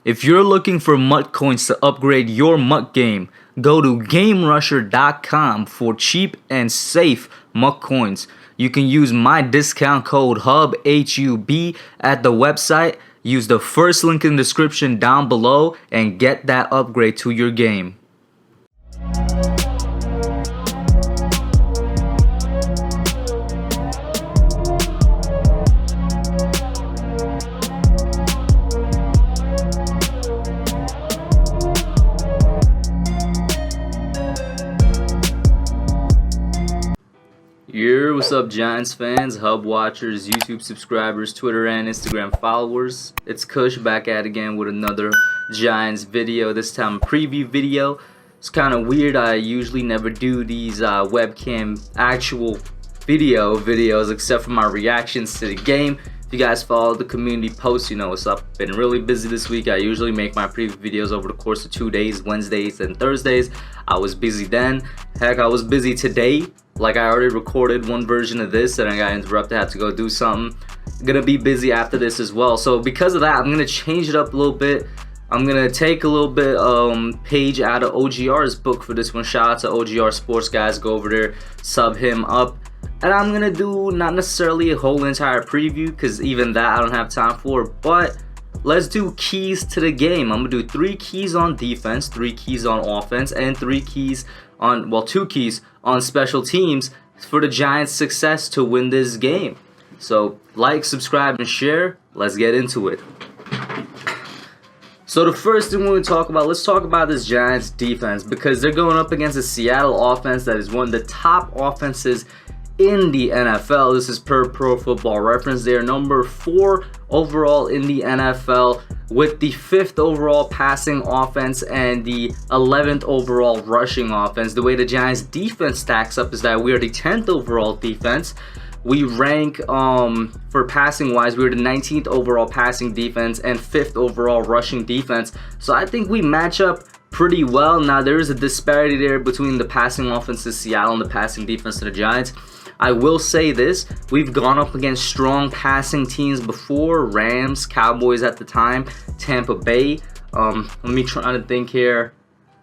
If you're looking for MUT coins to upgrade your MUT game, go to GameRusher.com for cheap and safe MUT coins. You can use my discount code HUB at the website. Use the first link in the description down below and get that upgrade to your game. What's up, Giants fans, Hub watchers, YouTube subscribers, Twitter and Instagram followers? It's Kush back at it again with another Giants video, this time a preview video. It's kind of weird, I usually never do these webcam actual videos except for my reactions to the game. If you guys follow the community posts, you know what's up. Been really busy this week. I usually make my preview videos over the course of 2 days, Wednesdays and Thursdays. I was busy then. Heck, I was busy today. Like, I already recorded one version of this and I got interrupted, had to go do something. Gonna be busy after this as well. So because of that, I'm gonna change it up a little bit. I'm gonna take a little bit page out of OGR's book for this one. Shout out to OGR Sports, guys. Go over there, sub him up. And I'm gonna do not necessarily a whole entire preview, because even that I don't have time for, but let's do keys to the game. I'm gonna do 3 keys on defense, 3 keys on offense, and 3 keys on, well, 2 keys on special teams for the Giants' success to win this game. So like, subscribe, and share. Let's get into it. So the first thing we're going to talk about, let's talk about this Giants defense, because they're going up against a Seattle offense that is one of the top offenses in the NFL. This is per Pro Football Reference. They are number 4 overall in the NFL, with the 5th overall passing offense and the 11th overall rushing offense. The way the Giants defense stacks up is that we are the 10th overall defense. We rank for passing wise, we are the 19th overall passing defense and 5th overall rushing defense. So I think we match up pretty well. Now, there is a disparity there between the passing offense to Seattle and the passing defense to the Giants. I will say this, we've gone up against strong passing teams before. Rams, Cowboys at the time, Tampa Bay. Let me try to think here.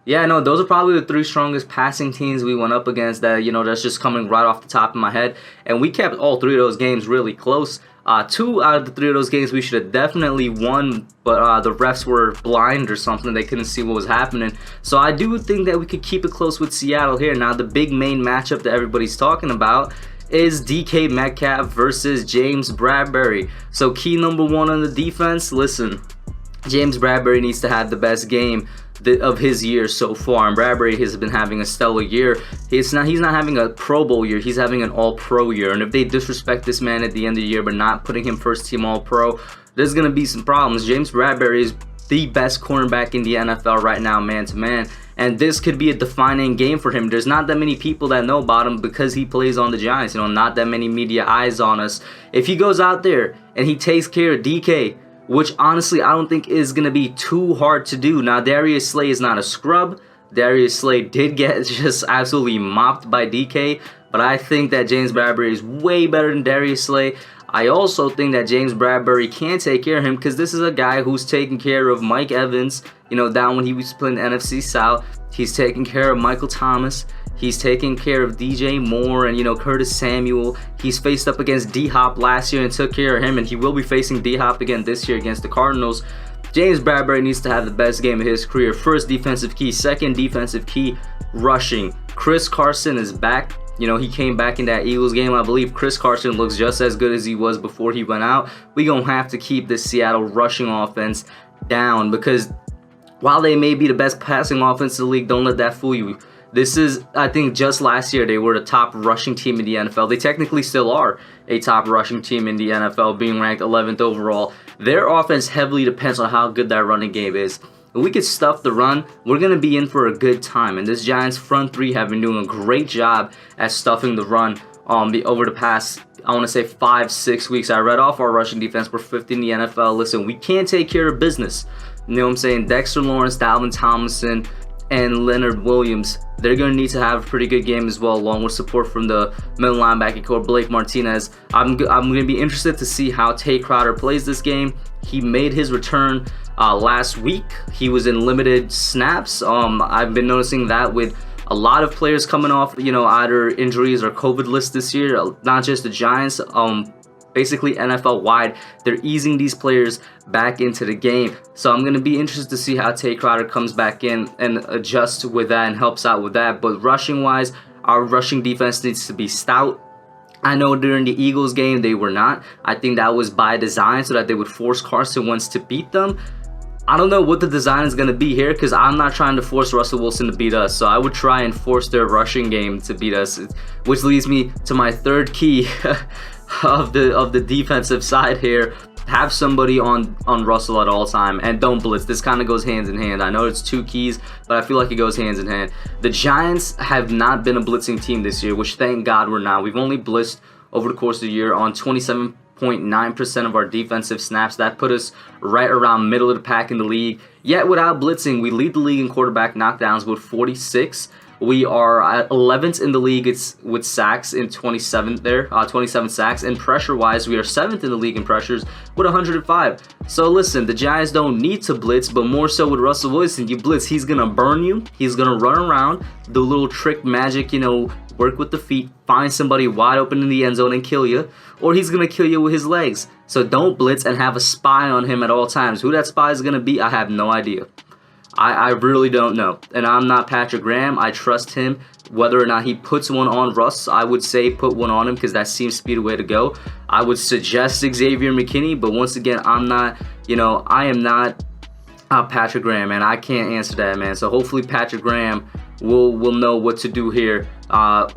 Yeah, no, those are probably the 3 strongest passing teams we went up against that, you know, that's just coming right off the top of my head. And we kept all 3 of those games really close. 2 out of the 3 of those games we should have definitely won, but the refs were blind or something. They couldn't see what was happening. So I do think that we could keep it close with Seattle here. Now, the big main matchup that everybody's talking about is DK Metcalf versus James Bradberry. So key number 1 on the defense, listen, James Bradberry needs to have the best game of his year so far, and Bradberry has been having a stellar year. He's not having a Pro Bowl year, he's having an All-Pro year. And if they disrespect this man at the end of the year but not putting him first team All-Pro, there's gonna be some problems. James Bradberry is the best cornerback in the NFL right now, man to man, and this could be a defining game for him. There's not that many people that know about him because he plays on the Giants. You know, not that many media eyes on us. If he goes out there and he takes care of DK, which honestly I don't think is going to be too hard to do. Now, Darius Slay is not a scrub. Darius Slay did get just absolutely mopped by DK, but I think that James Bradberry is way better than Darius Slay. I also think that James Bradberry can take care of him, because this is a guy who's taking care of Mike Evans, you know, down when he was playing the NFC South. He's taking care of Michael Thomas. He's taking care of DJ Moore and, you know, Curtis Samuel. He's faced up against D-Hop last year and took care of him, and he will be facing D-Hop again this year against the Cardinals. James Bradberry needs to have the best game of his career. First defensive key, second defensive key, rushing. Chris Carson is back. You know, he came back in that Eagles game. I believe Chris Carson looks just as good as he was before he went out. We're going to have to keep this Seattle rushing offense down, because while they may be the best passing offense in the league, don't let that fool you. This is, I think, just last year they were the top rushing team in the NFL. They technically still are a top rushing team in the NFL, being ranked 11th overall. Their offense heavily depends on how good that running game is. If we could stuff the run, we're going to be in for a good time. And this Giants front 3 have been doing a great job at stuffing the run over the past, I want to say, 5-6 weeks. I read off our rushing defense. We're 5th in the NFL. Listen, we can't take care of business. You know what I'm saying? Dexter Lawrence, Dalvin Tomlinson, and Leonard Williams, they're going to need to have a pretty good game as well, along with support from the middle linebacker core, Blake Martinez. I'm going to be interested to see how Tay Crowder plays this game. He made his return last week. He was in limited snaps. I've been noticing that with a lot of players coming off, either injuries or COVID list this year, not just the Giants. Basically NFL wide, they're easing these players back into the game. So I'm going to be interested to see how Tay Crowder comes back in and adjusts with that and helps out with that. But rushing wise, our rushing defense needs to be stout. I know during the Eagles game they were not. I think that was by design so that they would force Carson Wentz to beat them. I don't know what the design is going to be here, because I'm not trying to force Russell Wilson to beat us. So I would try and force their rushing game to beat us, which leads me to my third key of the defensive side here. Have somebody on Russell at all time, and don't blitz. This kind of goes hands in hand. I know it's two keys, but I feel like it goes hands in hand. The Giants have not been a blitzing team this year, which thank God we're not. We've only blitzed over the course of the year on 27.9% of our defensive snaps. That put us right around middle of the pack in the league. Yet without blitzing, we lead the league in quarterback knockdowns with 46. We are at 11th in the league. It's with sacks in 27th there, 27 sacks. And pressure-wise, we are 7th in the league in pressures with 105. So listen, the Giants don't need to blitz, but more so with Russell Wilson. You blitz, he's going to burn you. He's going to run around, do a little trick magic, work with the feet, find somebody wide open in the end zone and kill you. Or he's going to kill you with his legs. So don't blitz and have a spy on him at all times. Who that spy is going to be, I have no idea. I really don't know. And I'm not Patrick Graham. I trust him. Whether or not he puts one on Russ, I would say put one on him, because that seems to be the way to go. I would suggest Xavier McKinney, but once again, I am not Patrick Graham, man. I can't answer that, man. So hopefully Patrick Graham will know what to do here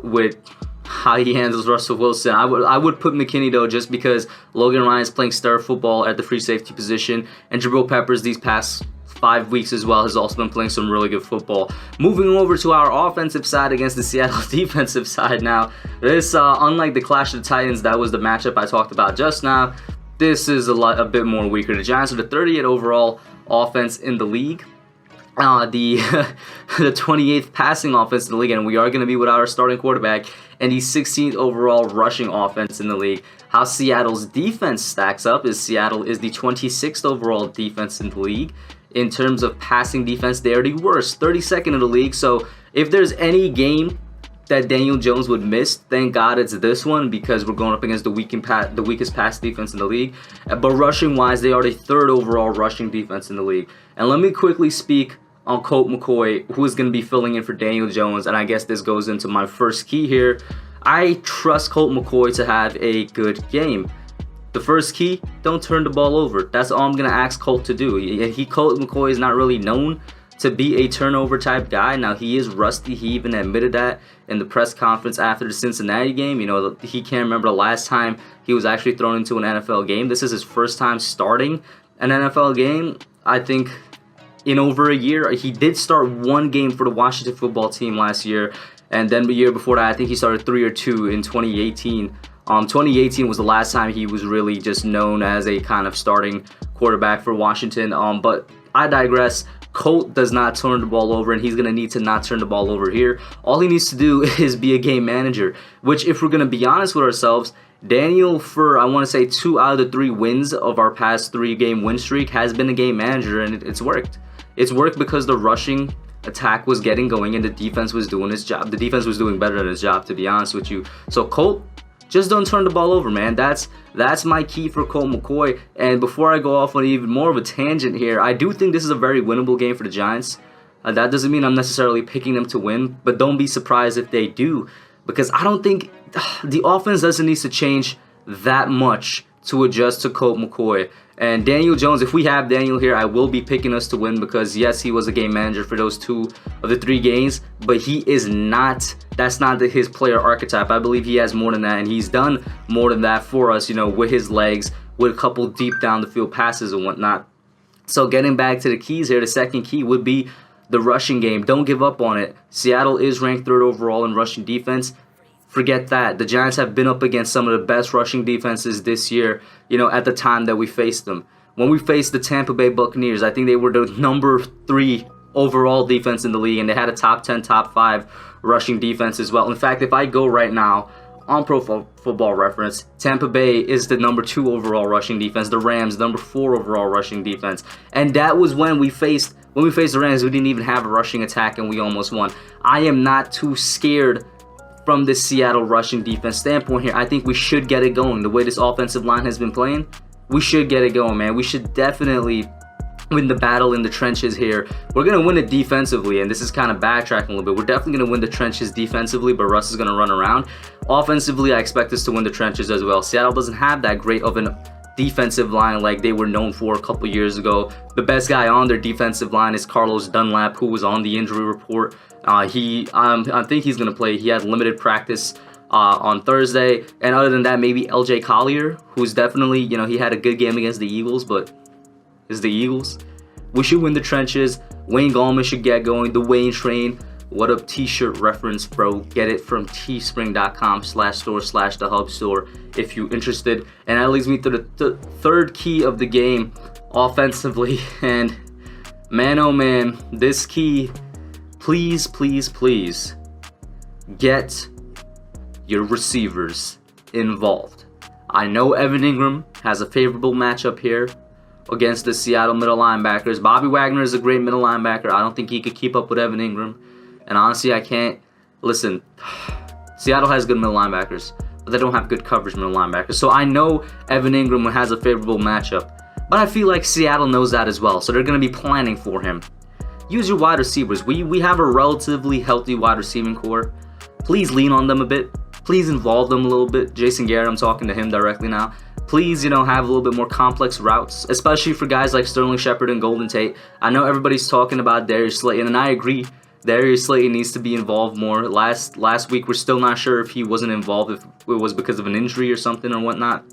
with how he handles Russell Wilson. I would put McKinney, though, just because Logan Ryan's playing star football at the free safety position, and Jabril Peppers these past 5 weeks as well has also been playing some really good football. Moving over to our offensive side against the Seattle defensive side now. This, unlike the Clash of the Titans, that was the matchup I talked about just now, this is a bit more weaker. The Giants are the 30th overall offense in the league. The 28th passing offense in the league, and we are going to be without our starting quarterback, and the 16th overall rushing offense in the league. How Seattle's defense stacks up is Seattle is the 26th overall defense in the league. In terms of passing defense, they are the worst, 32nd in the league. So if there's any game that Daniel Jones would miss, thank God it's this one, because we're going up against the weakest pass defense in the league. But rushing wise, they are the 3rd overall rushing defense in the league. And let me quickly speak on Colt McCoy, who is going to be filling in for Daniel Jones. And I guess this goes into my first key here. I trust Colt McCoy to have a good game. The first key, don't turn the ball over. That's all I'm going to ask Colt to do. Colt McCoy is not really known to be a turnover type guy. Now, he is rusty. He even admitted that in the press conference after the Cincinnati game. He can't remember the last time he was actually thrown into an NFL game. This is his first time starting an NFL game, I think, in over a year. He did start one game for the Washington football team last year. And then the year before that, I think he started 3 or 2 in 2018. 2018 was the last time he was really just known as a kind of starting quarterback for Washington. But I digress. Colt does not turn the ball over, and he's going to need to not turn the ball over here. All he needs to do is be a game manager, which, if we're going to be honest with ourselves, Daniel, for I want to say 2 out of the 3 wins of our past 3-game win streak, has been a game manager, and it's worked. It's worked because the rushing attack was getting going and the defense was doing its job. The defense was doing better than its job, to be honest with you. So Colt, just don't turn the ball over, man. That's my key for Colt McCoy. And before I go off on even more of a tangent here, I do think this is a very winnable game for the Giants. That doesn't mean I'm necessarily picking them to win, but don't be surprised if they do, because I don't think the offense doesn't need to change that much to adjust to Colt McCoy. And Daniel Jones, if we have Daniel here, I will be picking us to win, because yes, he was a game manager for those 2 of the 3 games, but he is not, that's not his player archetype. I believe he has more than that, and he's done more than that for us, with his legs, with a couple deep down the field passes and whatnot. So getting back to the keys here, the second key would be the rushing game. Don't give up on it. Seattle is ranked 3rd overall in rushing defense. Forget that. The Giants have been up against some of the best rushing defenses this year, at the time that we faced them. When we faced the Tampa Bay Buccaneers, I think they were the number 3 overall defense in the league, and they had a top 10, top 5 rushing defense as well. In fact, if I go right now on Pro Football Reference, Tampa Bay is the number 2 overall rushing defense. The Rams, number 4 overall rushing defense. And that was when we faced the Rams, we didn't even have a rushing attack, and we almost won. I am not too scared from this Seattle rushing defense standpoint here. I think we should get it going. The way this offensive line has been playing, we should get it going, man. We should definitely win the battle in the trenches here. We're going to win it defensively, and this is kind of backtracking a little bit. We're definitely going to win the trenches defensively, but Russ is going to run around. Offensively, I expect us to win the trenches as well. Seattle doesn't have that great of an defensive line like they were known for a couple years ago. The best guy on their defensive line is Carlos Dunlap, who was on the injury report. I think he's going to play. He had limited practice on Thursday. And other than that, maybe LJ Collier, who's definitely, you know, he had a good game against the Eagles, but it's the Eagles. We should win the trenches. Wayne Gallman should get going. The Wayne train. What up, t-shirt reference, bro? Get it from teespring.com/store/thehubstore if you're interested. And that leads me to the third key of the game offensively. And man, oh man, this key, please, please, please get your receivers involved. I know Evan Ingram has a favorable matchup here against the Seattle middle linebackers. Bobby Wagner is a great middle linebacker. I don't think he could keep up with Evan Ingram. And honestly, I can't. Listen, Seattle has good middle linebackers, but they don't have good coverage middle linebackers. So I know Evan Ingram has a favorable matchup, but I feel like Seattle knows that as well. So they're going to be planning for him. Use your wide receivers. We have a relatively healthy wide receiving core. Please lean on them a bit. Please involve them a little bit. Jason Garrett, I'm talking to him directly now. Please, you know, have a little bit more complex routes, especially for guys like Sterling Shepard and Golden Tate. I know everybody's talking about Darius Slayton, and I agree. Darius Slayton needs to be involved more. Last week, we're still not sure if he wasn't involved, if it was because of an injury or something or whatnot.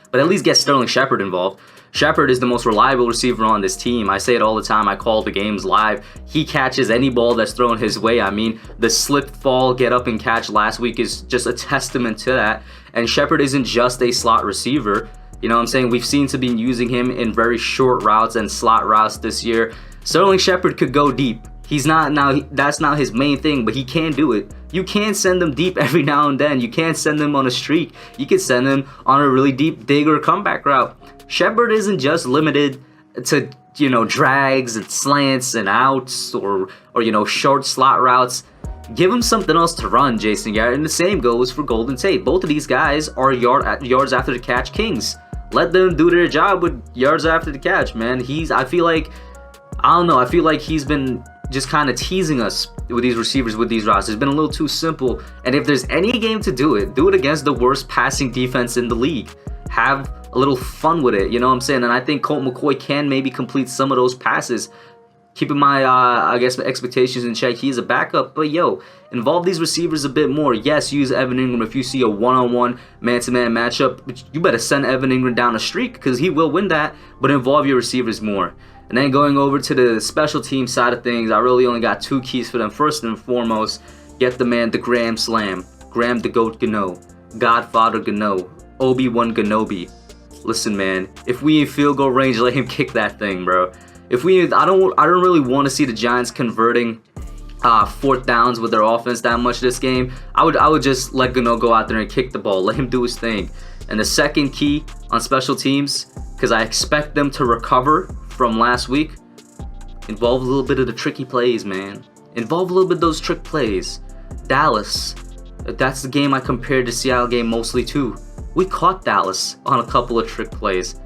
But at least get Sterling Shepard involved. Shepard is the most reliable receiver on this team. I say it all the time. I call the games live. He catches any ball that's thrown his way. I mean, the slip, fall, get up and catch last week is just a testament to that. And Shepard isn't just a slot receiver. You know what I'm saying? We've seen to be using him in very short routes and slot routes this year. Sterling Shepard could go deep. He's not now. That's not his main thing, but he can do it. You can send them deep every now and then. You can't send them on a streak. You can send them on a really deep dig or comeback route. Shepard isn't just limited to, you know, drags and slants and outs or you know, short slot routes. Give him something else to run, Jason Garrett, and the same goes for Golden Tate. Both of these guys are yards after the catch kings. Let them do their job with yards after the catch, man. I feel like he's been just kind of teasing us with these receivers, with these routes. It's been a little too simple. And if there's any game to do it against the worst passing defense in the league. Have a little fun with it, you know what I'm saying? And I think Colt McCoy can maybe complete some of those passes. Keeping my, I guess, my expectations in check. He's a backup, but yo, involve these receivers a bit more. Yes, use Evan Ingram if you see a one-on-one, man-to-man matchup. But you better send Evan Ingram down a streak because he will win that, but involve your receivers more. And then going over to the special team side of things, I really only got 2 keys for them. First and foremost, get the man the Graham Slam. Graham the Goat Gano. Godfather Gano. Obi-Wan Kenobi. Listen, man, if we in field goal range, let him kick that thing, bro. I don't really want to see the Giants converting 4th downs with their offense that much this game. I would just let Gano go out there and kick the ball. Let him do his thing. And the second key on special teams, because I expect them to recover from last week, involve a little bit of the tricky plays, man. Involve a little bit of those trick plays. Dallas, that's the game I compared the Seattle game mostly to. We caught Dallas on a couple of trick plays.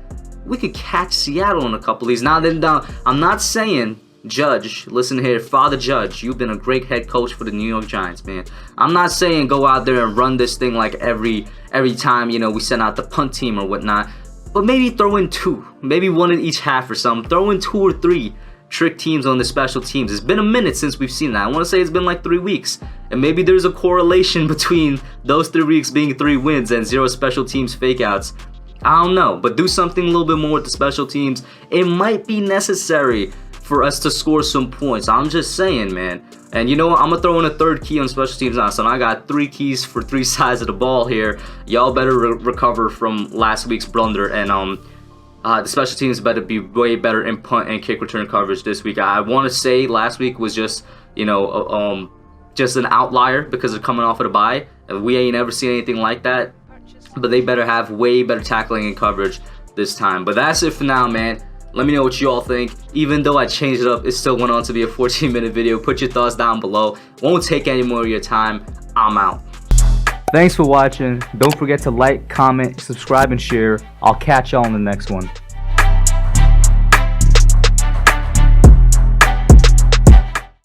We could catch Seattle on a couple of these. Now, I'm not saying, Judge, listen here, Father Judge, you've been a great head coach for the New York Giants, man. I'm not saying go out there and run this thing like every time, you know, we send out the punt team or whatnot. But maybe throw in 2, maybe 1 in each half or something. Throw in 2 or 3 trick teams on the special teams. It's been a minute since we've seen that. I want to say it's been like 3 weeks. And maybe there's a correlation between those 3 weeks being 3 wins and 0 special teams fake outs. I don't know, but do something a little bit more with the special teams. It might be necessary for us to score some points. I'm just saying, man. And you know what? I'm going to throw in a 3rd key on special teams now. So I got 3 keys for 3 sides of the ball here. Y'all better recover from last week's blunder. And The special teams better be way better in punt and kick return coverage this week. I want to say last week was just, just an outlier because they're coming off of the bye. We ain't never seen anything like that. But they better have way better tackling and coverage this time. But that's it for now, man. Let me know what you all think. Even though I changed it up, it still went on to be a 14-minute video. Put your thoughts down below. Won't take any more of your time. I'm out. Thanks for watching. Don't forget to like, comment, subscribe, and share. I'll catch y'all in the next one.